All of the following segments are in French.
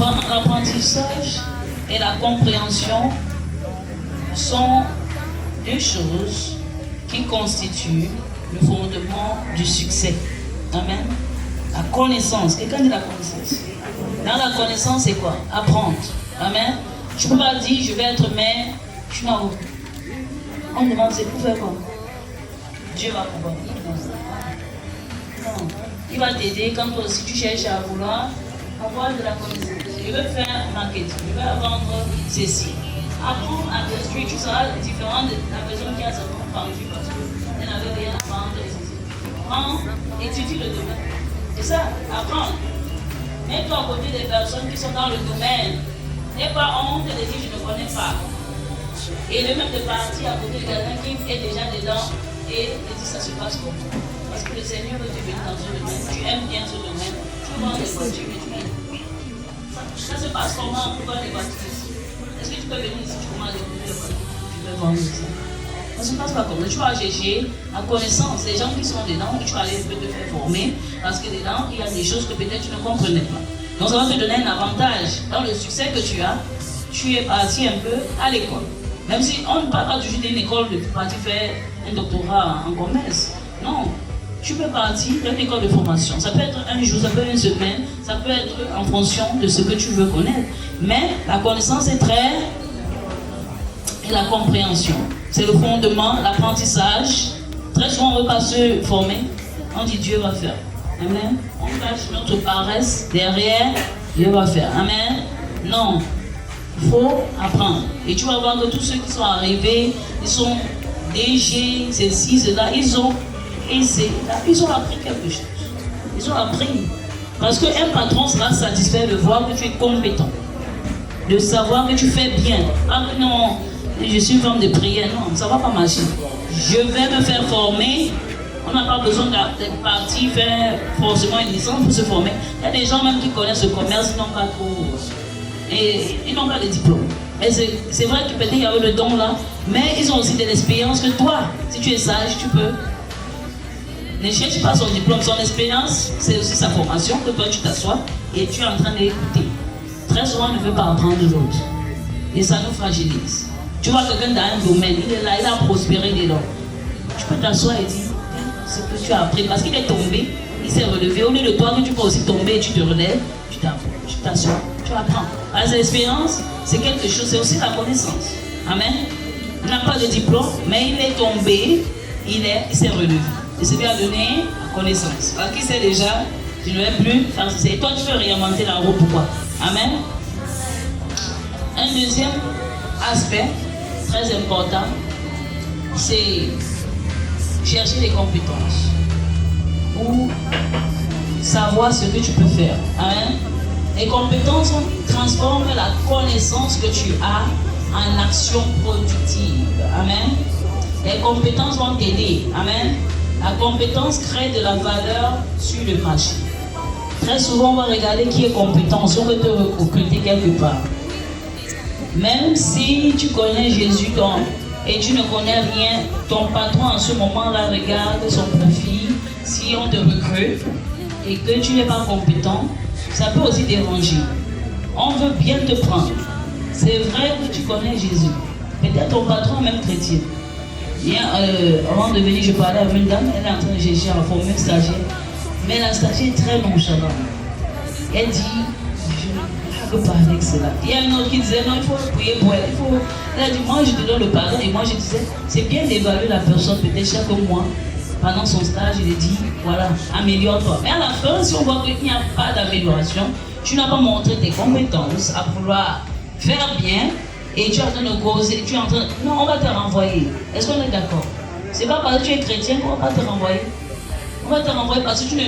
Donc l'apprentissage et la compréhension sont deux choses qui constituent le fondement du succès. Amen. La connaissance. Quelqu'un dit la connaissance. Dans la connaissance, c'est quoi? Apprendre. Amen. Je ne peux pas dire, je vais être maire, je suis là-haut. On me demande, c'est pour faire quoi? Dieu va pouvoir. Non. Il va t'aider quand toi aussi tu cherches à vouloir avoir de la connaissance. Je veux faire marketing, je veux vendre ceci. Apprends à t'instruire, tu seras différent de la personne qui a seulement vendu parce qu'elle n'avait rien à vendre. Prends, étudie le domaine. C'est ça, apprends. Mets-toi à côté des personnes qui sont dans le domaine. N'aie pas honte de dire je ne connais pas. Et le même de partir à côté de quelqu'un qui est déjà dedans et de dire ça se passe comment. Parce que le Seigneur veut te bénir dans ce domaine. Tu aimes bien ce domaine. Tu vends des voitures, mais tu aimes. Ça se passe comment pour vendre des voitures? Est-ce que tu peux venir ici, tu commandes des voitures? Tu peux vendre ça. Ça se passe pas comme ça. Tu vas chercher la connaissance. Les gens qui sont dedans, tu vas aller te faire former. Parce que dedans, il y a des choses que peut-être tu ne comprenais pas. Donc ça va te donner un avantage. Dans le succès que tu as, tu es parti un peu à l'école. Même si on ne parle pas toujours d'une école de partir faire un doctorat en commerce. Non. Tu peux partir d'une école de formation. Ça peut être un jour, ça peut être une semaine, ça peut être en fonction de ce que tu veux connaître. Mais la connaissance est très... Et la compréhension. C'est le fondement, l'apprentissage. Très souvent, on ne veut pas se former. On dit Dieu va faire. Amen. On cache notre paresse derrière. Dieu va faire. Amen. Non. Il faut apprendre. Et tu vas voir que tous ceux qui sont arrivés, ils sont DG, ceci, cela, ils ont appris quelque chose. Ils ont appris. Parce qu'un patron sera satisfait de voir que tu es compétent. De savoir que tu fais bien. Ah non, je suis une femme de prière. Non, ça ne va pas marcher. Je vais me faire former. On n'a pas besoin d'être parti faire forcément une licence pour se former. Il y a des gens même qui connaissent le commerce, ils n'ont pas trop... Et ils n'ont pas de diplôme. Mais c'est vrai que peut-être il y a eu le don là, mais ils ont aussi de l'expérience que toi, si tu es sage, tu peux. Ne cherche pas son diplôme, son expérience, c'est aussi sa formation, que toi tu t'assois et tu es en train d'écouter. Très souvent, on ne veut pas apprendre de l'autre. Et ça nous fragilise. Tu vois quelqu'un dans un domaine, il est là, il a prospéré dedans. Tu peux t'asseoir et dire, ce que tu as appris, parce qu'il est tombé, il s'est relevé. Au lieu de toi, que tu peux aussi tomber et tu te relèves, tu t'assois, tu apprends. Alors, l'expérience, c'est quelque chose, c'est aussi la connaissance. Amen. Il n'a pas de diplôme, mais il est tombé, il s'est relevé. Et c'est lui a donné la connaissance. Parce qu'il sait déjà, je ne vais plus faire ça. Et toi, tu peux réinventer la roue, pourquoi? Amen. Un deuxième aspect très important, c'est chercher des compétences ou savoir ce que tu peux faire. Amen. Les compétences transforment la connaissance que tu as en action productive. Amen. Les compétences vont t'aider. Amen. La compétence crée de la valeur sur le marché. Très souvent, on va regarder qui est compétent, si on veut te recruter quelque part. Même si tu connais Jésus et tu ne connais rien, ton patron en ce moment-là regarde son profil, si on te recrute et que tu n'es pas compétent, ça peut aussi déranger. On veut bien te prendre. C'est vrai que tu connais Jésus. Peut-être ton patron même chrétien. Hier, avant de venir, je parlais avec une dame, elle est en train de chercher à former une stagiaire. Mais la stagiaire est très nonchalante. Elle dit, je ne peux pas avec cela. Il y a une autre qui disait, non, il faut prier pour elle. Elle a dit, moi je te donne le pardon. Et moi je disais, c'est bien d'évaluer la personne, peut-être chaque mois. Pendant son stage, il dit, voilà, améliore-toi. Mais à la fin, si on voit qu'il n'y a pas d'amélioration, tu n'as pas montré tes compétences à vouloir faire bien. Et tu es en train de causer, tu es en train... Non, on va te renvoyer. Est-ce qu'on est d'accord? C'est pas parce que tu es chrétien qu'on va te renvoyer. On va te renvoyer parce que tu ne...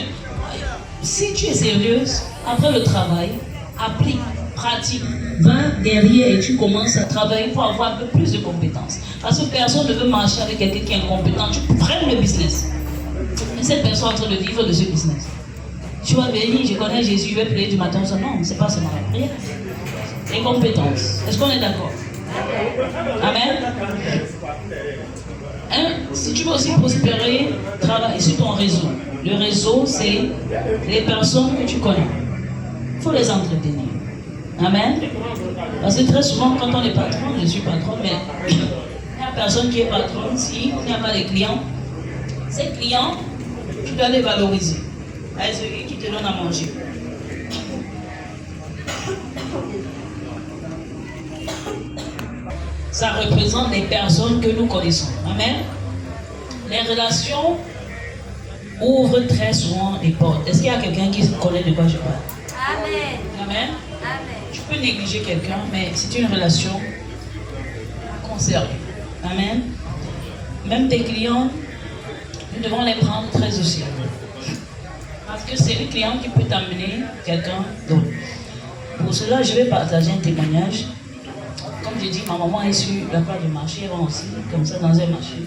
Si tu es sérieuse, après le travail, applique, pratique, va derrière et tu commences à travailler pour avoir un peu plus de compétences. Parce que personne ne veut marcher avec quelqu'un qui est incompétent. Tu prennes le business. Et cette personne est en train de vivre de ce business. Tu vas venir, je connais Jésus, je vais prier du matin. Non, c'est pas seulement la prière. Les compétences. Est-ce qu'on est d'accord? Amen. Si tu veux aussi prospérer, travaille sur ton réseau. Le réseau, c'est les personnes que tu connais. Il faut les entretenir. Amen. Parce que très souvent, quand on est patron, je suis patron, mais il n'y a personne qui est patron si il n'y a pas de clients. Ces clients, tu dois les valoriser. C'est celui qui te donne à manger. Ça représente les personnes que nous connaissons. Amen. Les relations ouvrent très souvent les portes. Est-ce qu'il y a quelqu'un qui connaît de quoi je parle? Amen. Amen. Amen. Tu peux négliger quelqu'un, mais c'est une relation conservée. Amen. Même tes clients, nous devons les prendre très au sérieux. Parce que c'est le client qui peut t'amener quelqu'un d'autre. Pour cela, je vais partager un témoignage. Comme je dis, ma maman est sur la place du marché, elle va aussi, comme ça, dans un marché.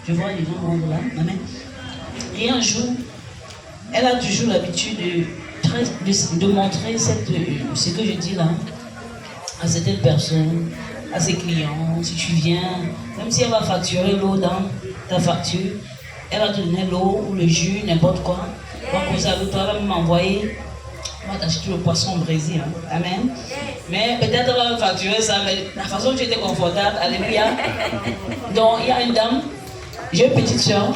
Je vois les gens vendre là. Amen. Et un jour, elle a toujours l'habitude de montrer ce que je dis là à certaines personnes, à ses clients. Si tu viens, même si elle va facturer l'eau dans ta facture, elle va te donner l'eau ou le jus, n'importe quoi. Donc, vous avez, toi, elle va m'envoyer, on va t'acheter le poisson au Brésil. Hein. Amen. Mais peut-être elle va me facturer ça, mais la façon dont tu étais confortable, alléluia. Donc, il y a une dame, j'ai une petite soeur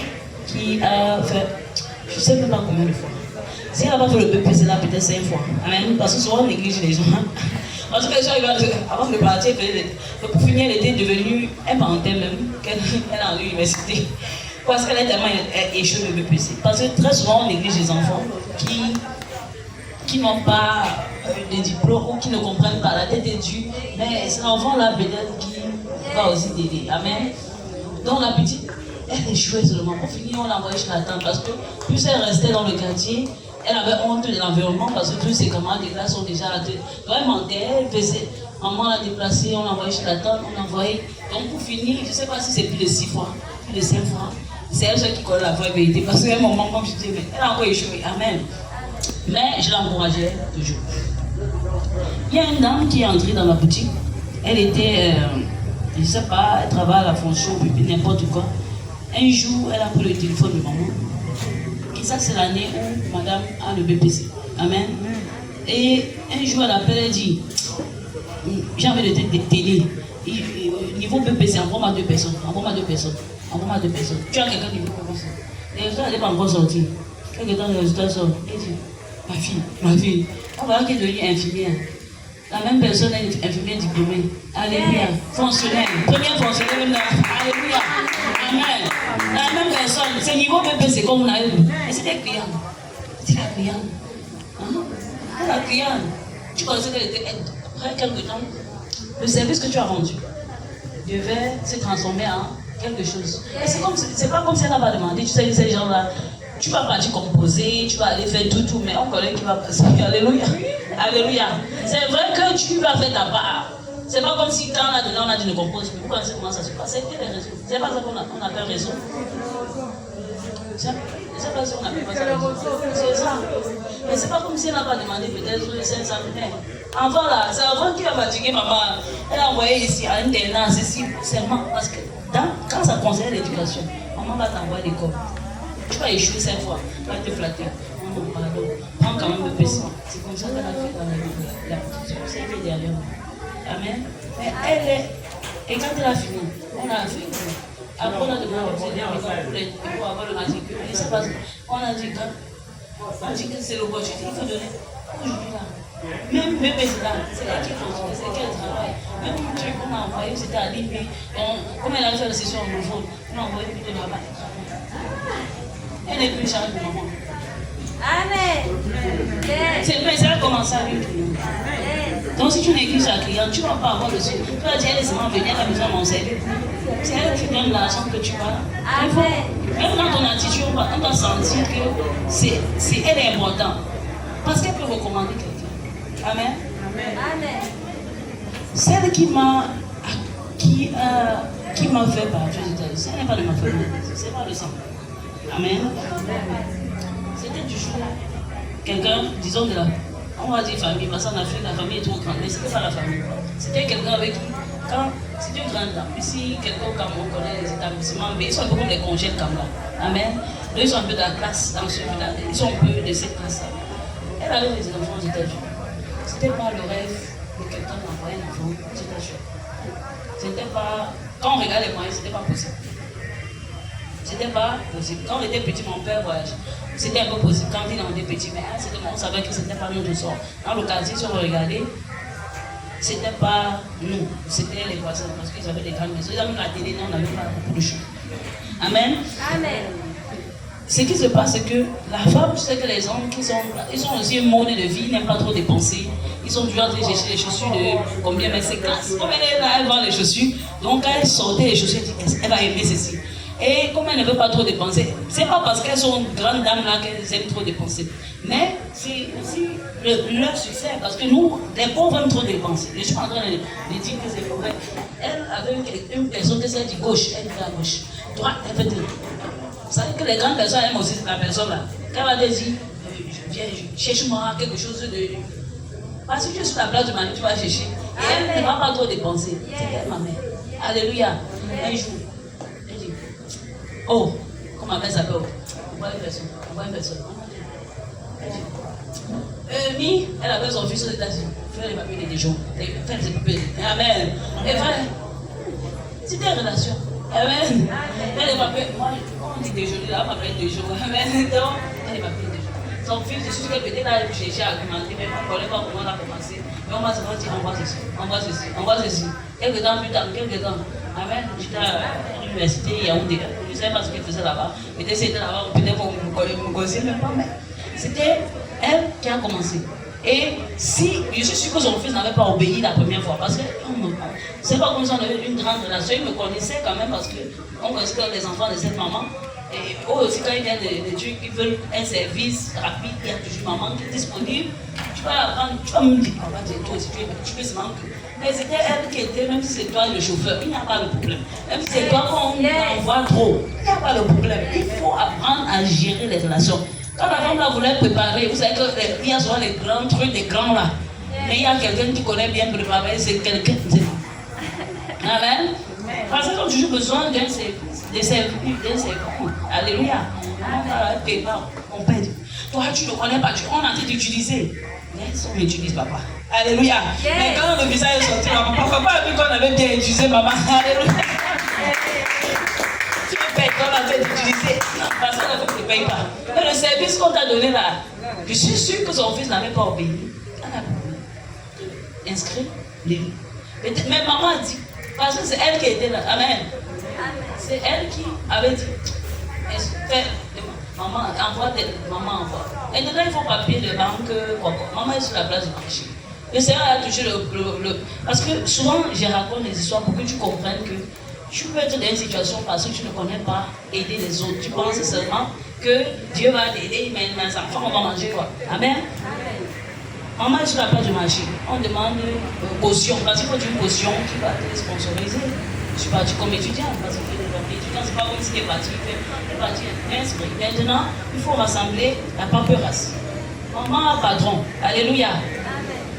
qui a fait, je ne sais même pas combien de fois. Si elle n'a pas fait le BPC là, peut-être 5 fois. Amen. Parce que souvent on néglige les gens. Parce que les gens, avant de partir, pour finir, elle était devenue un parenthèse même, qu'elle est à l'université. Parce qu'elle a tellement échoué le BPC. Parce que très souvent on néglige les enfants qui n'ont pas de diplôme ou qui ne comprennent pas. La tête est dure. Mais cet enfant-là, peut-être, qui va aussi t'aider. Amen. Donc la petite, elle échouait seulement. Pour finir, on l'a envoyée chez la tante. Parce que plus elle restait dans le quartier, elle avait honte de l'environnement parce que tous ses camarades de classe sont déjà à la tête. Donc elle mentait, elle faisait. Maman l'a déplacée, on l'a envoyée chez la tante, on l'a envoyée. Donc pour finir, je ne sais pas si c'est plus de 6 fois, plus de 5 fois. C'est elle seule qui connaît la vraie vérité. Parce qu'à un moment, comme je disais, elle a encore échoué. Amen. Mais je l'encourageais toujours. Il y a une dame qui est entrée dans la boutique. Elle était, je ne sais pas, elle travaille à la fonction, puis n'importe quoi. Un jour, elle a pris le téléphone de maman. Et ça, c'est l'année où madame a le BPC. Amen. Et un jour, elle appelle, elle dit, j'ai envie de t'aider. Niveau BPC, envoie-moi 2 personnes. Envoie-moi 2 personnes. Envoie-moi 2 personnes. Tu as quelqu'un qui veut commencer. Les résultats n'allaient pas encore sortir. Quelques temps, les résultats sortent. Elle dit, ma fille, on va qu'elle est devenue infirmière. La même personne est infirmière diplômée. Alléluia. Fonctionnaire. Première fonctionnaire même là. Alléluia. Amen. La même personne. C'est niveau BPC comme on a eu. Et c'était client. C'était la cliente. Hein? La cliente. Tu connaissais qu'elle était. Après quelques temps, le service que tu as rendu devait se transformer en quelque chose. Et c'est pas comme si elle n'a pas demandé. Tu sais, ces gens-là, tu vas partir composer, tu vas aller faire tout, mais on connaît qui va passer. Alléluia. Alléluia. C'est vrai que tu vas faire ta part. C'est pas comme si quand on a donné, on a dit ne compose. Mais vous connaissez comment ça se passe. C'est quel réseau? C'est pas ça qu'on appelle réseau. C'est pas ça qu'on appelle ça réseau. C'est ça. Mais c'est pas comme si elle n'a pas demandé peut-être les 500 000. Enfin là, c'est avant qui a fatigué maman. Elle a envoyé ici à l'internat, ceci, seulement. Parce que quand ça concerne l'éducation, maman va t'envoyer des corps. Tu vas échouer 5 fois, tu vas te flatter. Oh, pardon. Prends quand même le PC. C'est comme ça qu'elle a fait dans la petite. C'est elle qui est derrière moi. Amen. Mais elle est. Et quand elle a fini, on a fait. Après, on a demandé pour avoir le matricule. Et c'est pas ça. On a dit que c'est l'opportunité. Il faut donner. Aujourd'hui là. Même c'est là, c'est là qu'il continue, c'est là qu'elle travaille. Même le truc qu'on a envoyé, c'était à Libye. Comme elle a fait la session anglophone, on a envoyé plutôt là-bas. Elle n'est plus chargée de maman. Amen. C'est vrai, ça a commencé à lui. Donc si tu négliges la cliente, tu ne vas pas avoir le suivi. Tu vas dire, laisse-moi venir à la maison mon service. C'est elle qui donne l'argent que tu vas. Même dans ton attitude, on va sentir que elle est importante. Parce qu'elle peut recommander quelqu'un. Amen. Amen. Celle qui m'a fait partir des États-Unis, ce n'est pas de ma famille, c'est pas le sang. Amen. C'était toujours quelqu'un, disons de la, on va dire famille, parce qu'en Afrique, la famille est trop grande, mais ce n'était pas la famille. C'était quelqu'un avec qui, quand c'est une grande dame, ici, quelqu'un au Cameroun connaît les établissements, mais ils sont un peu comme les congés de Cameroun. Amen. Eux, ils sont un peu de la classe dans ce village, ils sont un peu de cette classe-là. Elle avait des enfants aux États-Unis. c'était pas le rêve de quelqu'un d'envoyer un enfant, c'était sûr. C'était pas, quand on regarde les moyens, c'était pas possible. C'était pas possible. Quand on était petit, mon père voyageait. C'était un peu possible quand on était petit, mais on savait que c'était pas notre sort. Dans le quartier, si on regardait, c'était pas nous, c'était les voisins, parce qu'ils avaient des grandes maisons. Ils avaient la télé, on n'avait pas beaucoup de choses. Amen. Amen. Ce qui se passe, c'est que la femme, tu sais que les hommes ils sont aussi un mode de vie, ils n'aiment pas trop dépenser. Ils sont du genre de chercher les chaussures de combien, mais c'est classe. Comme elle est là, elle vend les chaussures. Donc quand elle sortait les chaussures, elle dit qu'elle va aimer ceci. Et comme elle ne veut pas trop dépenser, c'est pas parce qu'elles sont grandes dames là qu'elles aiment trop dépenser. Mais c'est aussi leur succès, parce que nous, les pauvres aiment trop dépenser. Je suis en train de dire que c'est vrai. Elle avait une personne qui s'est dit gauche, elle fait à gauche. Droite, elle fait droite. Vous savez que les grandes personnes aiment aussi la personne là. Quand elle va te dire, viens, cherche-moi quelque chose de. Parce que tu es sur la place du mari, tu vas chercher. Et elle ne va pas trop dépenser. C'est elle, ma mère. Alléluia. Un jour, elle dit, oh, comment ma mère s'appelle? On voit une personne. On voit une personne. Elle dit, elle avait son fils aux États-Unis. Faire les papiers des gens. Faire les papiers. Amen. Et voilà. C'était une relation. Amen. Elle est papiers. Moi, on dit déjeuner, là, on m'appelle déjeuner. Amen. Donc, elle est papiers déjeuner. Son fils, je suis qu'elle peut-être là chercher à argumenter, mais on ne connaît pas comment on a commencé. Mais on m'a souvent dit, on voit ceci, on voit ceci, on voit ceci. Quelques temps plus tard, quelques temps. Amen. J'étais à l'université Yaoundé. Je ne savais pas ce qu'elle faisait là-bas. Peut-être c'était là-bas, peut-être qu'on ne me connaissait même pas, mais c'était elle qui a commencé. Et si, je suis sûr que son fils n'avait pas obéi la première fois, parce que c'est pas comme si on avait une grande relation, il me connaissait quand même parce qu'on connaissait les enfants de cette maman. Et eux aussi, quand ils viennent des trucs, ils veulent un service rapide, il y a toujours maman qui est disponible. Tu vas la prendre, tu vas me dire, toi aussi, tu peux se manquer. Mais c'était elle qui était, même si c'est toi le chauffeur, il n'y a pas de problème. Même si c'est toi qu'on envoie trop, il n'y a pas de problème. Il faut apprendre à gérer les relations. Quand la femme là voulait préparer, vous savez qu'il y a souvent les grands trucs, des grands là. Mais il y a quelqu'un qui connaît bien préparer, c'est quelqu'un. Amen. Parce qu'on a toujours besoin d'un service. Alléluia. On perd. Toi, tu ne connais pas, on a dit d'utiliser. Laisse, on utilise papa. Alléluia. Mais quand le visage est sorti, papa a dit qu'on avait bien utilisé maman. Alléluia. Tu me payes qu'on avait utilisé. Parce qu'on ne paye pas. Mais le service qu'on t'a donné là, je suis sûr que son fils n'avait pas obéi. Elle a inscrit les livres. Mais maman a dit, parce que c'est elle qui était là. Amen. C'est elle qui avait dit, maman, envoie, maman envoie. Et maintenant, il faut papier de banque, maman est sur la place du marché. Le Seigneur a toujours le. Parce que souvent, je raconte des histoires pour que tu comprennes que tu peux être dans une situation parce que tu ne connais pas aider les autres. Tu penses seulement que Dieu va t'aider, mais les enfants, on va manger quoi. Amen. Maman est sur la place du marché. On demande une caution. Parce qu'il faut une caution qui va te sponsoriser. Je suis parti comme étudiant. Parce que l'étudiant, c'est pas comme si tu es parti. Tu es parti inscrit. Maintenant, il faut rassembler la paperasse. Maman a patron. Alléluia.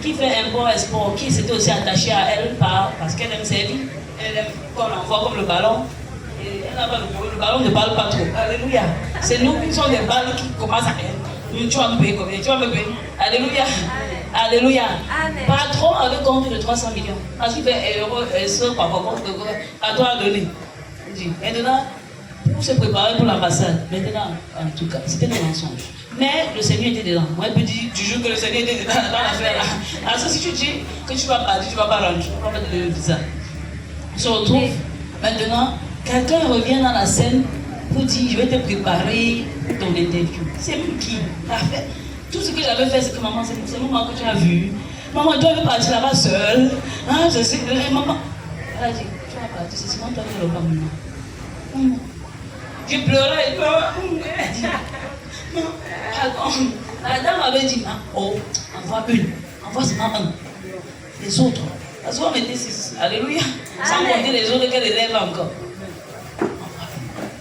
Qui fait import export, qui s'était aussi attaché à elle parce qu'elle aime servir. Elle aime qu'on l'envoie comme le ballon. Et elle n'a pas le ballon ne parle pas trop. Alléluia. C'est nous qui sommes des balles qui commencent à elle. Tu vas me payer combien? Tu vas me payer. Alléluia. Alléluia. Patron avait compte de 300 millions. Parce qu'il fait euro, à toi à donner. Maintenant, pour se préparer pour l'ambassade, maintenant, en tout cas, c'était des mensonges. Mais le Seigneur était dedans. Moi, je peux dire toujours que le Seigneur était dedans dans l'affaire là. Parce que si tu dis que tu vas partir, tu ne vas pas rentrer, tu ne vas pas te donner le visa. On se retrouve maintenant, quelqu'un revient dans la scène pour dire je vais te préparer ton interview. C'est qui l'a fait. Tout ce que j'avais fait, c'est que maman, c'est moi que tu as vu. Maman, tu veux partir là-bas seule. Hein, je sais, maman. Elle a dit, tu vas partir, c'est souvent toi qui le pas maman. Je pleurais, elle pleurait. Elle dit, non, pardon. La dame avait dit, oh, envoie une, envoie seulement un. Les autres. Parce qu'on mettait 6. Alléluia. Sans compter les autres qu'elle élève encore.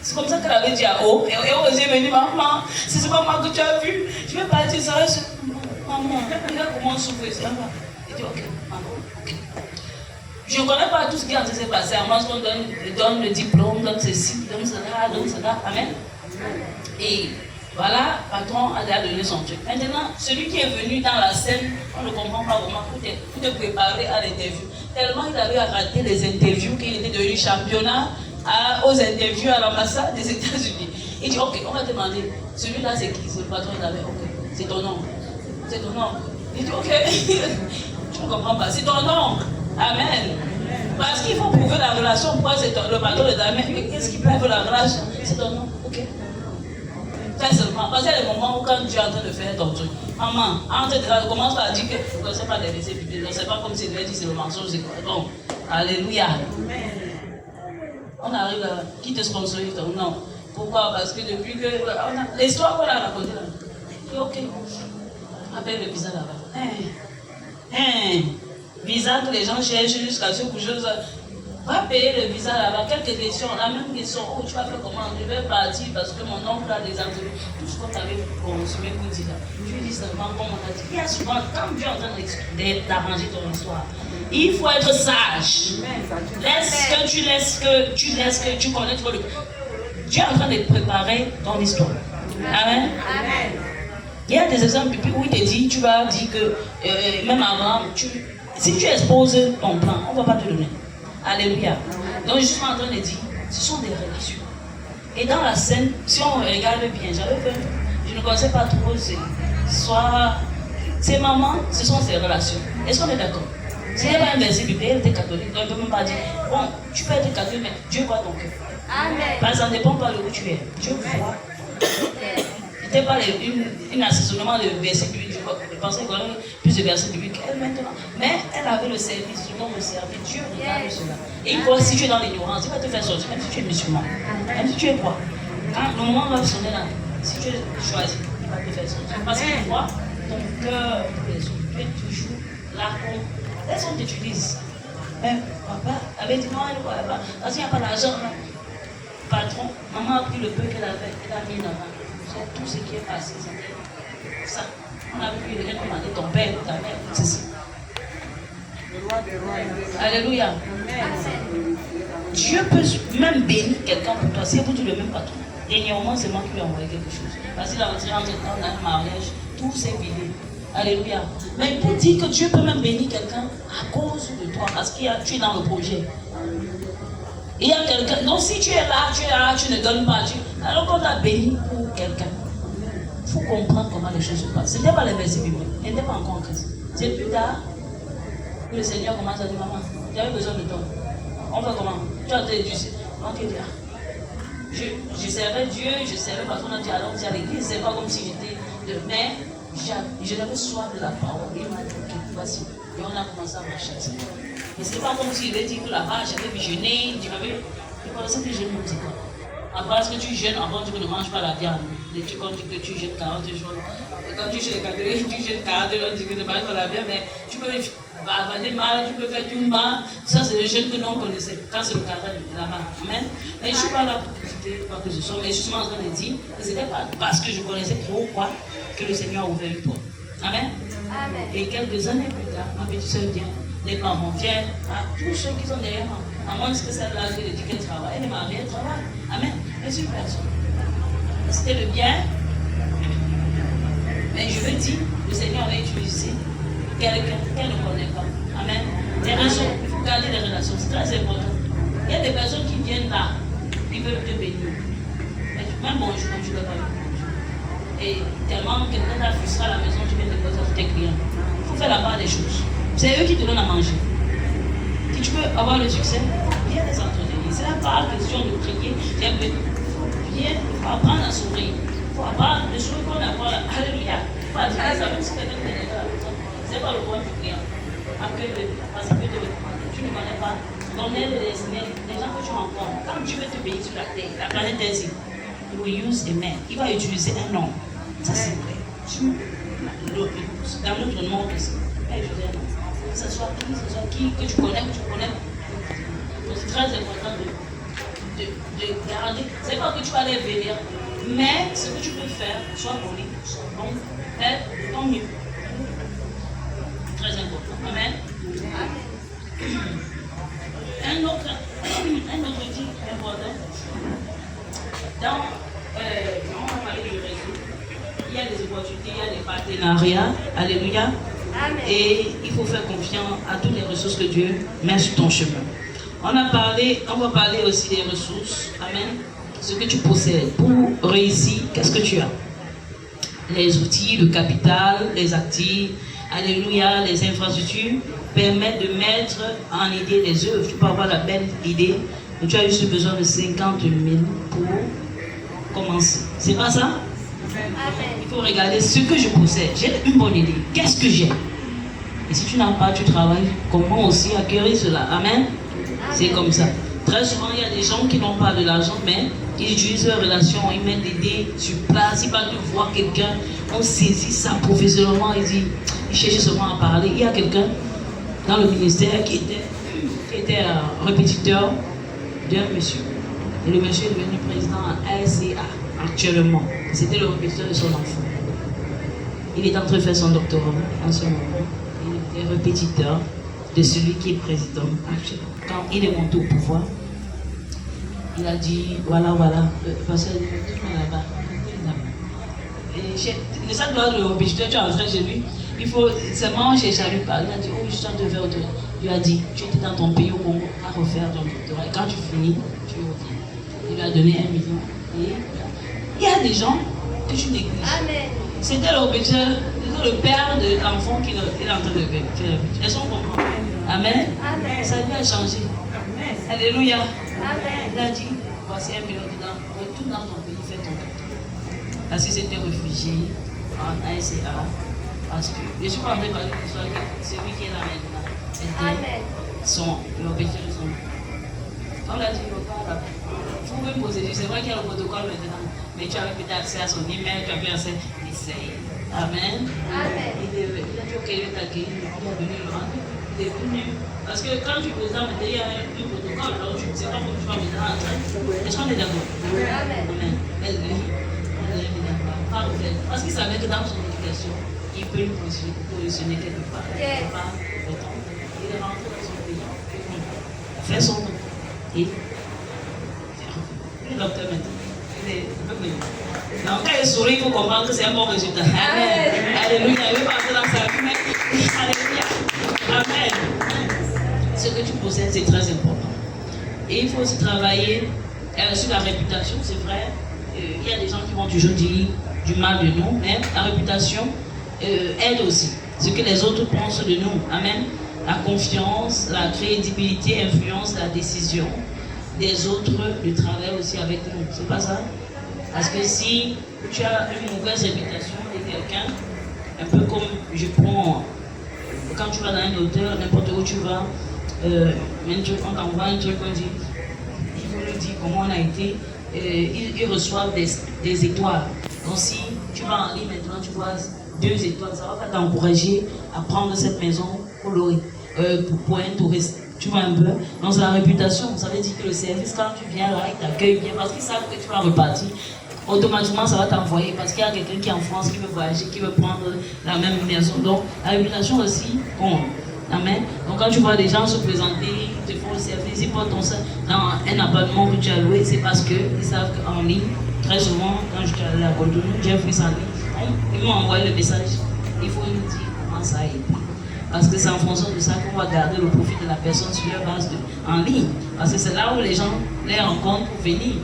C'est comme ça qu'elle avait dit à O. Et O est venu, maman, c'est seulement moi que tu as vu. Je vais partir, ça reste. Maman, regarde comment on souffre. Il dit, ok, maman, ok. Je ne connais pas tout ce qui s'est passé. À moi, on donne le diplôme, donne ceci, donne cela, donne cela. Amen. Et Voilà, patron a déjà donné son truc. Maintenant, celui qui est venu dans la scène, on ne comprend pas vraiment pour te préparer à l'interview. Tellement il avait raté les interviews qu'il était devenu championnat aux interviews à l'ambassade des États-Unis. Il dit, ok, on va demander, celui-là c'est qui? C'est le patron, il avait, ok, c'est ton nom. C'est ton nom. Il dit, ok, tu ne comprends pas, c'est ton nom. Amen. Parce qu'il faut prouver la relation. Pourquoi c'est le patron de ta mère? Qu'est-ce qui prouve la relation? C'est ton nom, ok. Fais seulement. Parce qu'il y a des moments où quand tu es en train de faire ton truc, maman, entre dedans, commence par dire que je ne connais pas des versets bibliques. C'est pas comme si tu dit c'est le mensonge, c'est quoi. Bon, alléluia. On arrive là, qui te sponsorise ton nom? Pourquoi? Parce que depuis que. L'histoire qu'on a racontée là. Ok. Appelle le visa là-bas. Visa que les gens cherchent jusqu'à ce que je va payer le visa là-bas. Quelques questions, la même question. Oh, tu vas faire comment? Je vais partir parce que mon oncle a des entreprises. Tout ce qu'on t'avait consumé pour dire là. Tu dis seulement comme on a dit. Il y a souvent, quand tu es en train d'arranger ton histoire, il faut être sage. Laisse que tu connaisses le. Tu es en train de préparer ton histoire. Amen. Amen. Il y a des exemples où il te dit, tu vas dire que même avant, si tu exposes ton plan, on ne va pas te donner. Alléluia. Donc je suis en train de dire, ce sont des relations. Et dans la scène, si on regarde bien, je ne connaissais pas trop, soit ses mamans, ce sont ses relations. Est-ce qu'on est d'accord? Si elle n'est pas un verset biblique, elle était catholique, donc elle ne peut même pas dire, bon, tu peux être catholique, mais Dieu voit ton cœur. Amen. Parce que ça ne dépend pas de où tu es. Dieu voit. C'était pas un assaisonnement de versets bibliques. Je pensais qu'on avait plus de versets bibliques qu'elle maintenant. Mais elle avait le service, le nom de service. Dieu regarde cela. Et il faut, si tu es dans l'ignorance, il va te faire sortir, même si tu es musulman. Même si tu es quoi? Quand le moment va sonner là, si tu es choisi, il va te faire sortir. Parce qu'il voit ton cœur, tu es toujours là. Laisse on t'utilise. Mais papa avait dit non, elle ne croyait pas. Parce qu'il n'y a pas d'argent. Patron, maman a pris le peu qu'elle avait, elle a mis là-bas. C'est tout ce qui est passé. Ça. On a pu lui demander ton père, ta mère, c'est ça. Alléluia. Amen. Dieu peut même bénir quelqu'un pour toi. C'est pour tout le même patron. Dernièrement, c'est moi qui lui ai envoyé quelque chose. Parce qu'il a retiré en temps dans un mariage, tout s'est vidé. Alléluia. Mais pour dire que Dieu peut même bénir quelqu'un à cause de toi, parce que tu es dans le projet. Il y a quelqu'un. Donc si tu es là, tu ne donnes pas. Alors qu'on t'a béni pour quelqu'un. Il faut comprendre comment les choses se passent. Ce n'était pas les versets bibliques. Il n'était pas encore en Christ. C'est plus tard que le Seigneur commence à dire, maman, j'avais besoin de toi. On fait comment? Tu as été éduqué. Ok, bien. Je servais Dieu, je servais parce qu'on a dit alors à l'église. C'est pas comme si j'étais de mais je n'avais soif de la parole. Il m'a dit, ok, voici. Et on a commencé à marcher. Mais ce n'est pas comme s'il avait dit que là-bas, j'avais jeûné, je connaissais que je jeûne, c'est quoi? Après, est-ce que tu jeûnes avant que tu ne manges pas la viande? Et tu comptes que tu jeûnes 40 jours. Quand tu jeûnes 40 jours, tu jeûnes 40 jours, tu ne manges pas la viande, mais tu peux avaler mal, tu peux faire du mal. Ça, c'est le jeûne que nous on connaissait. Quand c'est le carême là-bas. Amen. Mais je ne suis pas là pour critiquer quoi que ce soit, mais justement en train de dire que ce n'était pas parce que je connaissais trop quoi que le Seigneur a ouvert une porte. Amen. Amen. Et quelques années plus tard, ma petite soeur vient, les parents viennent, tous ceux qui sont derrière moi. À moins que celle-là, je lui dis qu'elle travaille, elle est mariée, elle travaille. Amen. Mais c'est une personne. C'était le bien. Mais je veux dire, le Seigneur avait utilisé quelqu'un qu'elle ne connaît pas. Amen. Les raisons, il faut garder les relations, c'est très important. Il y a des personnes qui viennent là, qui veulent te bénir. Mais même bonjour, quand tu ne veux pas le bonjour. Et tellement quelqu'un t'a frustré à la maison, tu viens de poser tous tes clients. Il faut faire la part des choses. C'est eux qui te donnent à manger. Si tu veux avoir le succès, viens les entretenir. C'est la part question de prier. Il faut apprendre à sourire. Il faut apprendre le sourire qu'on a. Alléluia. Il faut dire ça, même si quelqu'un te dit à la maison. Ce n'est pas le point du client. Parce que tu ne connais pas. Donc, les gens que tu rencontres, quand tu veux te payer sur la terre, la planète Terre, il will use a man. Il va utiliser un nom. Ça, c'est vrai. Dans notre monde aussi. Que ce soit qui, que tu connais, Donc, c'est très important de garder. C'est pas que tu vas aller venir, mais ce que tu peux faire, soit poli, soit bon, faire tant mieux. Très important. Amen. Un autre dit important. On va parler du réseau. partenariat. Alléluia. Amen. Et il faut faire confiance à toutes les ressources que Dieu met sur ton chemin. On va parler aussi des ressources. Amen. Ce que tu possèdes pour réussir, qu'est-ce que tu as? Les outils, le capital, les actifs, alléluia, les infrastructures permettent de mettre en idée les œuvres. Tu peux avoir la belle idée, mais tu as juste besoin de 50 000 pour commencer. C'est pas ça? Amen. Il faut regarder ce que je possède. J'ai une bonne idée. Qu'est-ce que j'ai? Et si tu n'as pas, tu travailles. Comment aussi acquérir cela? Amen. C'est comme ça. Très souvent, il y a des gens qui n'ont pas de l'argent, mais ils utilisent leur relation, ils mettent l'idée sur place, ils partent de voir quelqu'un, on saisit ça professionnellement, ils cherchent seulement à parler. Il y a quelqu'un dans le ministère qui était répétiteur d'un monsieur. Et le monsieur est devenu président à RCA actuellement. C'était le répétiteur de son enfant. Il est en train de faire son doctorat en ce moment. Il était répétiteur de celui qui est président actuellement. Quand il est monté au pouvoir, il a dit, voilà, parce que là-bas. Et le sac de l'obéditeur, tu as entré chez lui, il faut seulement chercher à lui parler. Il a dit, oh, je t'en devais autre. Il lui a dit, tu étais dans ton pays au Congo à refaire ton doctorat. Et quand tu finis, tu reviens. Il lui a donné 1 million. Et il y a des gens que tu négliges. Amen. C'était l'obéditeur, le père de l'enfant qu'il est en train de faire. Est-ce qu'on comprend? Amen. Amen. Sa vie a changé. Alléluia. Amen. Il a dit, voici 1 million dedans, retourne dans ton pays, fais ton doctorat. Parce que c'était réfugié en ASCA. Parce que, je suis pas en train de parler de l'histoire, celui qui est là maintenant. Amen. L'obéditeur de son. On l'a dit, il pas là. Vous pouvez me poser, c'est vrai qu'il y a le protocole maintenant, mais tu avais peut-être accès à son email, tu avais accès, essaye. Amen. Amen. Il a dit, ok, il est accueilli, il est venu le rendre. Il est venu. Parce que quand tu présentes, il y a un protocole, alors tu ne sais pas comment tu vas maintenant entrer. Est-ce qu'on est d'accord? Amen. Amen. Parce qu'il savait que dans son éducation, il peut nous positionner quelque part. Yes. Il est rentré dans son pays, fait son nom. Et le docteur maintenant. Il est un peu mieux. Donc quand il sourit, il faut comprendre que c'est un bon résultat. Amen. Alléluia. Il veut passer dans sa vie, mais alléluia. Amen. Ce que tu possèdes, c'est très important. Et il faut aussi travailler sur la réputation, c'est vrai. Il y a des gens qui vont toujours dire du mal de nous, mais la réputation aide aussi. Ce que les autres pensent de nous. Amen. La confiance, la crédibilité influence la décision des autres de travailler aussi avec nous. C'est pas ça? Parce que si tu as une mauvaise réputation de quelqu'un, un peu comme je prends, quand tu vas dans un hôtel, n'importe où tu vas, on t'envoie un truc, on dit, il faut nous dire comment on a été, ils reçoivent des étoiles. Donc si tu vas en ligne maintenant, tu vois 2 étoiles, ça va pas t'encourager à prendre cette maison colorée pour un touriste. Tu vois un peu? Donc c'est la réputation. Ça veut dire que le service, quand tu viens là, il t'accueille bien parce qu'ils savent que tu vas repartir. Automatiquement, ça va t'envoyer parce qu'il y a quelqu'un qui est en France, qui veut voyager, qui veut prendre la même maison. Donc la réputation aussi compte. Amen. Donc quand tu vois des gens se présenter, ils te font le service, ils portent ton sein dans un appartement que tu as loué, c'est parce qu'ils savent qu'en ligne, très souvent, quand je suis allé à Cotonou, j'ai fait ça en ligne. Ils m'ont envoyé le message. Il faut nous dire comment ça a été. Parce que c'est en fonction de ça qu'on va garder le profit de la personne sur leur base en ligne. Parce que c'est là où les gens les rencontrent pour venir.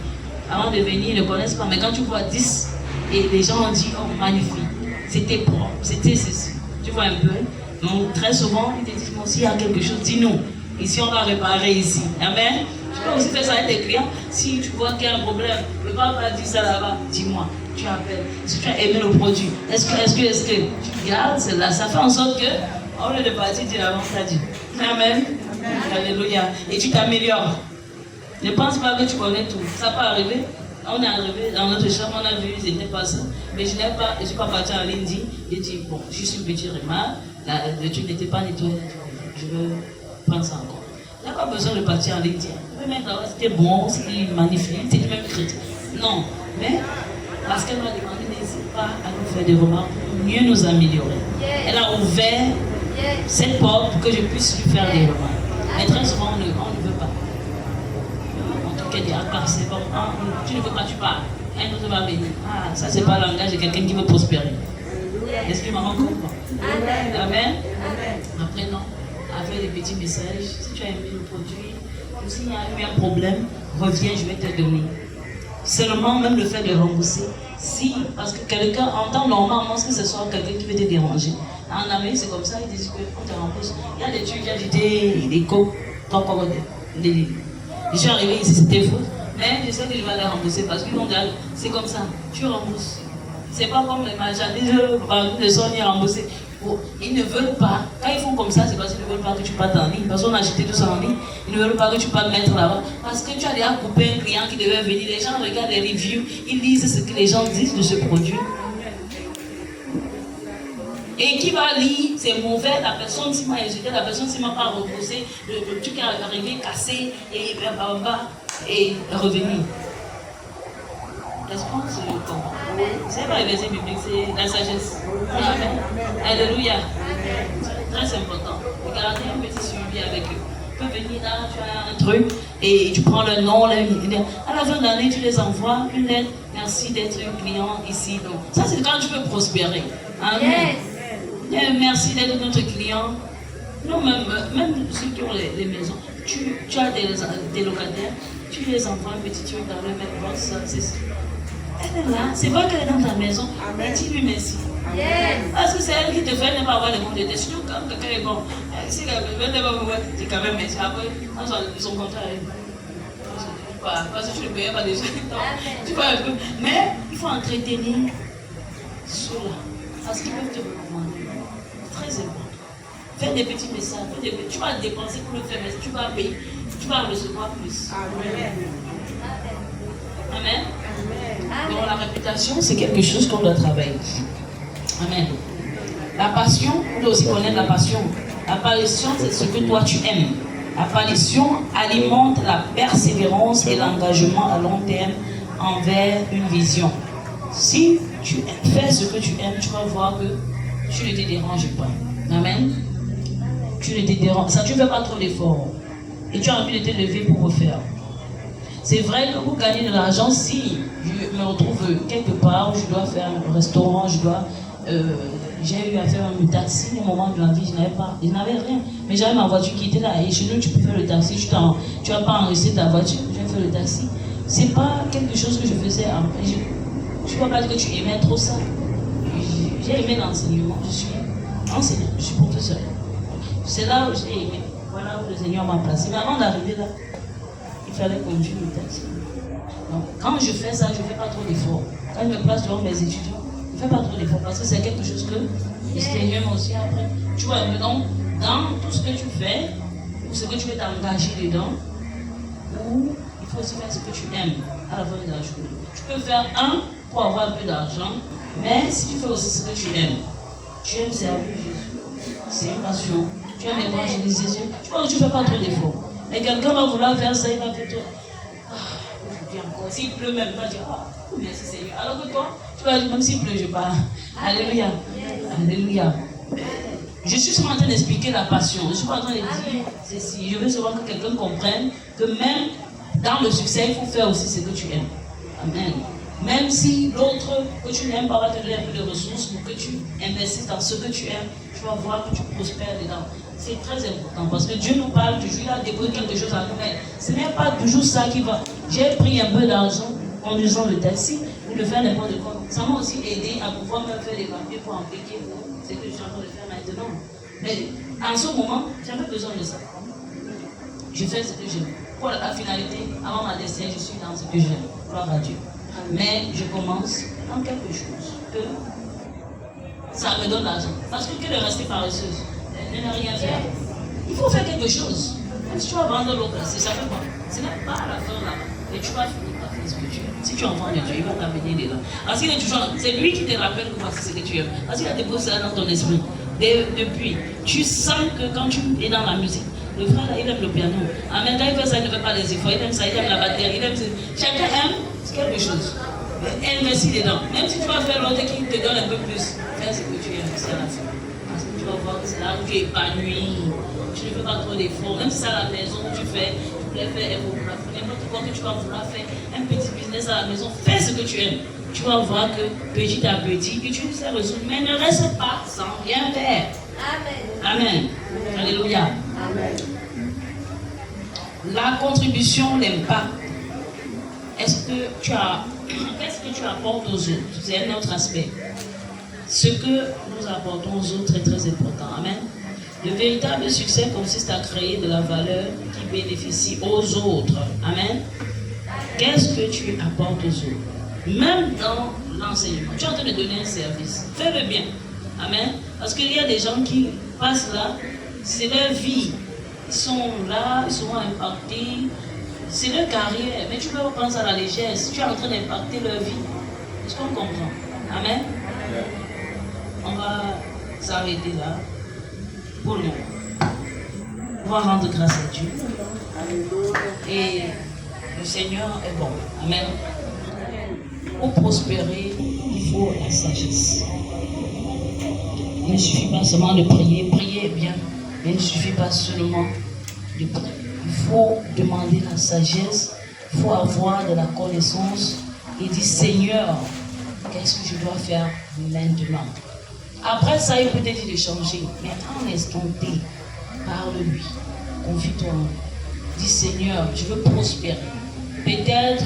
Avant de venir, ils ne connaissent pas. Mais quand tu vois 10 et les gens ont dit, oh magnifique, c'était propre, c'était ceci. Tu vois un peu? Donc très souvent, ils te disent, bon, s'il y a quelque chose, dis-nous. Ici, on va réparer ici. Amen. Tu peux aussi faire ça avec tes clients. Si tu vois qu'il y a un problème, le papa a dit ça là-bas, dis-moi. Tu appelles. Si tu as aimé le produit, est-ce que tu gardes cela? Ça fait en sorte que on est de partir de l'avant, ça dit. Amen. Alléluia. Et tu t'améliores. Ne pense pas que tu connais tout. Ça peut arriver. On est arrivé dans notre chambre, on a vu, c'était pas ça. Mais je ne suis pas parti en ligne, j'ai dit, bon, je suis une petite remarque, le truc n'était pas nettoyé, je veux prendre ça encore. Il n'y a pas besoin de partir en ligne, mais maintenant, c'était bon, c'était magnifique, c'était même critique. Non, mais parce qu'elle m'a demandé, n'hésite pas à nous faire des remarques pour mieux nous améliorer. Elle a ouvert cette porte pour que je puisse lui faire des remarques. Mais très souvent, on ne veut pas. En tout cas, c'est bon, tu ne veux pas, tu parles. Un autre va venir. Ah, ça, c'est pas le langage de quelqu'un qui veut prospérer. L'esprit maman comprend. Amen. Amen. Amen. Après, non, avec des petits messages, si tu as aimé le produit, ou s'il y a eu un problème, reviens, je vais te donner. Seulement, même le fait de rembourser, si, parce que quelqu'un, en temps normal, on pense que ce soit quelqu'un qui veut te déranger. En Amérique, c'est comme ça, ils disent qu'on te rembourse. Il y a des trucs, j'ai acheté des coques, je suis arrivé ici, c'était faux. Mais je sais que je vais les rembourser parce que c'est comme ça, tu rembourses. C'est pas comme les marchandises, de Sony remboursés. Ils ne veulent pas, quand ils font comme ça, c'est parce qu'ils ne veulent pas que tu partes en ligne. Parce qu'on a acheté tout ça en ligne, ils ne veulent pas que tu partes mettre là-bas. Parce que tu as déjà coupé un client qui devait venir, les gens regardent les reviews, ils lisent ce que les gens disent de ce produit. Et qui va lire, c'est mauvais, la personne s'il m'a insulté, la personne s'il m'a pas remboursé, le truc est arrivé, cassé, et revenir. Est-ce qu'on se comprend? C'est pas les versets bibliques, c'est la sagesse. Amen. Alléluia. C'est très important. Regardez un petit suivi avec eux. Tu peux venir là, tu as un truc, et tu prends le nom, à la fin de l'année, tu les envoies une lettre. Merci d'être un client ici. Donc, ça, c'est quand tu peux prospérer. Amen. Merci d'être notre client. Non, même ceux qui ont les maisons, tu as des locataires, tu les envoies un petit truc dans le mailbox, c'est ça. Elle est là, c'est vrai qu'elle est dans ta maison, mais dis-lui merci. Parce que c'est elle qui te fait, elle ne va avoir les bons détails. Sinon, quand quelqu'un est bon, si elle ne va pas voir, c'est quand même merci. Après, dans son contrat, parce que tu ne payais pas déjà. Tu vois un peu. Mais il faut entretenir ceux-là. Parce qu'ils peuvent te recommander. Très important. Fais des petits messages. Tu vas dépenser pour le faire, mais tu vas payer. Tu vas recevoir plus. Amen. Amen. Donc la réputation, c'est quelque chose qu'on doit travailler. Amen. La passion, on doit aussi connaître la passion. La passion, c'est ce que toi tu aimes. La passion alimente la persévérance et l'engagement à long terme envers une vision. Si tu fais ce que tu aimes, tu vas voir que tu ne te déranges pas. Amen. Tu ne te déranges. Ça, tu ne fais pas trop d'efforts. Et tu as envie de te lever pour refaire. C'est vrai que pour gagner de l'argent, si je me retrouve quelque part où je dois faire un restaurant, j'ai eu à faire un taxi, au moment de la vie, je n'avais rien. Mais j'avais ma voiture qui était là. Et chez nous, tu peux faire le taxi, tu n'as pas enregistré ta voiture, j'ai fait le taxi. C'est pas quelque chose que je faisais. Je ne peux pas dire que tu aimais trop ça. J'ai aimé l'enseignement. Je suis enseignant, je suis professeur. C'est là où j'ai aimé. Voilà où le Seigneur m'a placé. Mais avant d'arriver là, il fallait conduire le taxi. Donc, quand je fais ça, je ne fais pas trop d'efforts. Quand je me place devant mes étudiants, je ne fais pas trop d'efforts parce que c'est quelque chose que le Seigneur m'a aussi appris. Tu vois, donc, dans tout ce que tu fais, ou ce que tu veux t'engager dedans, ou il faut aussi faire ce que tu aimes à la fin de la journée. Tu peux faire un pour avoir un peu d'argent, mais si tu fais aussi ce que tu aimes servir Jésus, c'est une passion. Tu aimes évangéliser Jésus, tu vois que tu ne fais pas trop d'efforts. Mais quelqu'un va vouloir faire ça, il va faire toi. Aujourd'hui encore, s'il pleut même, il va dire merci Seigneur. Alors que toi, tu vas dire même s'il pleut, je pars. Alléluia. Alléluia. Je suis seulement en train d'expliquer la passion. Je ne suis pas en train de dire ceci. Je veux seulement que quelqu'un comprenne que même dans le succès, il faut faire aussi ce que tu aimes. Amen. Même si l'autre que tu n'aimes pas va te donner un peu de ressources pour que tu investisses dans ce que tu aimes, tu vas voir que tu prospères dedans. C'est très important parce que Dieu nous parle toujours, il a déposé quelque chose à nous. Mais ce n'est pas toujours ça qui va. J'ai pris un peu d'argent en conduisant le taxi ou de faire n'importe quoi. Ça m'a aussi aidé à pouvoir me faire des papiers pour appliquer pour ce que je suis en train de faire maintenant. Mais en ce moment, je n'avais pas besoin de ça. Je fais ce que j'aime. Pour la finalité, avant ma destinée, je suis dans ce que j'aime. Gloire à Dieu. Mais je commence dans quelque chose que ça me donne l'argent. Parce que de rester paresseuse, ne rien faire. Il faut faire quelque chose. Même si tu vas vendre l'eau glacée, ça fait quoi? Ce n'est pas à la fin là. Et tu vas finir par faire ce que tu aimes. Si tu entends de Dieu, il va t'amener dedans. Parce qu'il est toujours, c'est lui qui te rappelle que voici ce que tu aimes. Parce qu'il a déposé ça dans ton esprit. Depuis, tu sens que quand tu es dans la musique, le frère là, il aime le piano. En même temps, il fait ça, il ne fait pas les efforts. Il aime ça, il aime la batterie, il aime ça. Chacun aime quelque chose. Investis dedans. Même si tu vas faire l'autre qui te donne un peu plus, fais ce que tu aimes, c'est à la fin. Parce que tu vas voir que c'est là où tu es épanoui. Tu ne fais pas trop d'efforts. Même si c'est à la maison où tu fais, tu voulais faire évographie, n'importe quoi que tu vas vouloir faire, un petit business à la maison, fais ce que tu aimes. tu vas voir que petit à petit, que tu sais résoudre, mais ne reste pas sans rien faire. Amen. Amen. Alléluia. Amen. La contribution, l'impact. Qu'est-ce que tu apportes aux autres? C'est un autre aspect. Ce que nous apportons aux autres est très important. Amen. Le véritable succès consiste à créer de la valeur qui bénéficie aux autres. Amen. Qu'est-ce que tu apportes aux autres? Même dans l'enseignement, tu es en train de donner un service. Fais-le bien. Amen. Parce qu'il y a des gens qui passent là, c'est leur vie. Ils sont là, ils seront impactés. C'est leur carrière, mais tu peux pas prendre ça à la légère. Si tu es en train d'impacter leur vie, est-ce qu'on comprend? Amen. On va s'arrêter là pour le moment. On va rendre grâce à Dieu. Et le Seigneur est bon. Amen. Pour prospérer, il faut la sagesse. Il ne suffit pas seulement de prier. Prier est bien, mais il ne suffit pas seulement de prier. Il faut demander la sagesse, il faut avoir de la connaissance et dire Seigneur, qu'est-ce que je dois faire maintenant? Après ça, il peut te dire de changer, mais en instant T, parle-lui, confie-toi. Dis Seigneur, je veux prospérer. Peut-être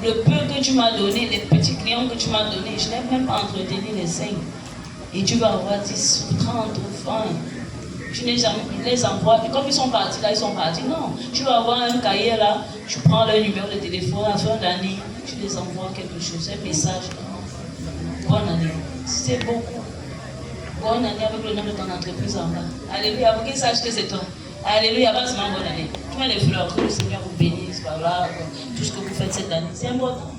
le peu que tu m'as donné, les petits clients que tu m'as donnés, je n'ai même pas entretenu les 5. Et tu vas avoir 10, 30, 20. Tu les envoies, et comme ils sont partis là, ils sont partis. Non, tu vas avoir un cahier là, tu prends leur numéro de téléphone, à la fin d'année, tu les envoies quelque chose, un message. Bonne année. C'est beaucoup. Bonne année avec le nom de ton entreprise en bas. Alléluia, pour qu'ils sachent que c'est toi. Alléluia, pas seulement bonne année. Tu mets les fleurs, que le Seigneur vous bénisse, voilà, tout ce que vous faites cette année. C'est important.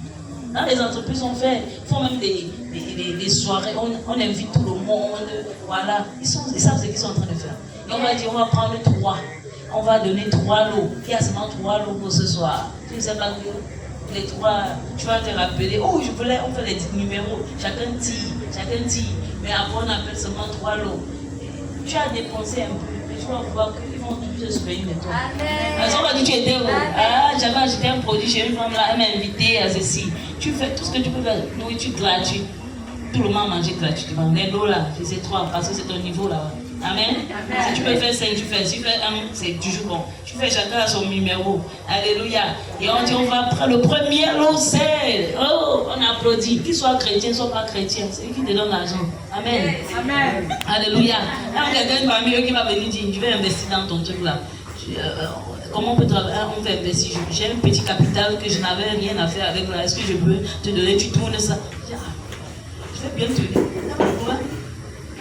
Dans les entreprises, on fait, font même des soirées, on invite tout le monde, voilà. Ils savent ce qu'ils sont en train de faire. Et on va dire, on va prendre 3. On va donner 3 lots. Il y a seulement 3 lots pour ce soir. Tu ne sais pas que les 3, tu vas te rappeler, oh, on fait les numéros, chacun tire. Mais après, on appelle seulement 3 lots. Tu as dépensé un peu, mais tu vas voir qu'ils vont toujours se souvenir de toi. Amen. On va dire, tu étais où? Ah, j'avais acheté un produit chez une femme là, elle m'a invité à ceci. Tu fais tout ce que tu peux faire, nourriture gratuite. Tout le monde mange gratuitement. Les lots là, c'est 3 parce que c'est ton niveau là. Amen. Si tu peux faire 5, tu fais. Si tu fais 1, c'est toujours bon. Tu fais chacun à son numéro. Alléluia. Et on dit, on va prendre le premier lot, c'est. Oh, on applaudit. Qu'ils soient chrétiens, soit pas chrétiens. C'est lui qui te donne l'argent. Amen. Amen. Alléluia. Il y a quelqu'un parmi eux qui va venir dire, je vais investir dans ton truc là. Comment on peut travailler? On peut investir. J'ai un petit capital que je n'avais rien à faire avec là. Est-ce que je peux te donner? Tu tournes ça. Je vais bien te donner.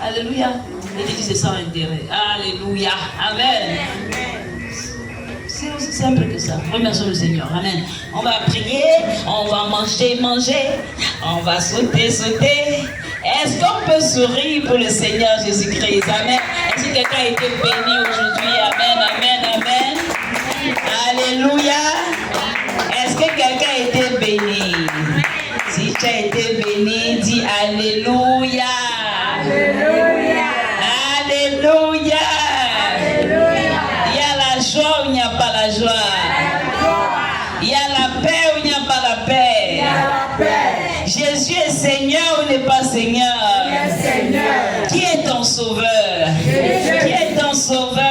Alléluia. Et tu dis c'est sans intérêt. Alléluia. Amen. C'est aussi simple que ça. Remercions le Seigneur. Amen. On va prier, on va manger, on va sauter. Est-ce qu'on peut sourire pour le Seigneur Jésus-Christ? Amen. Est-ce que quelqu'un a été béni aujourd'hui? Amen. Alléluia. Est-ce que quelqu'un a été béni? Si tu as été béni, dis Alléluia. Alléluia. Il y a la joie ou il n'y a pas la joie. Il y a la paix ou il n'y a pas la paix. Jésus est Seigneur ou n'est pas Seigneur? Qui est ton sauveur? Qui est ton sauveur?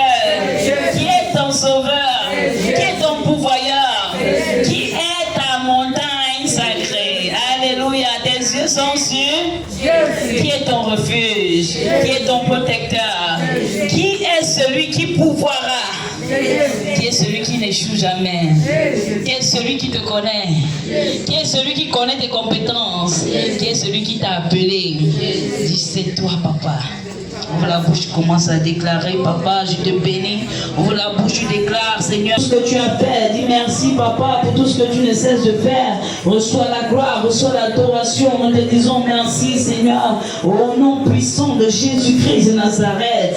Qui est ton sauveur? Qui est ton pourvoyeur? Qui est ta montagne sacrée? Alléluia. Tes yeux sont sur Jésus. Qui est ton refuge? Qui est ton protecteur? Qui est celui qui pourvoira? Qui est celui qui n'échoue jamais? Qui est celui qui te connaît? Qui est celui qui connaît tes compétences? Qui est celui qui t'a appelé? Dis, c'est toi, papa. Ouvre la bouche, commence à déclarer, papa, je te bénis. Ouvre la bouche, tu déclares, Seigneur, tout ce que tu as fait. Dis merci, papa, pour tout ce que tu ne cesses de faire. Reçois la gloire, reçois l'adoration. Nous te disons merci, Seigneur, au nom puissant de Jésus-Christ de Nazareth.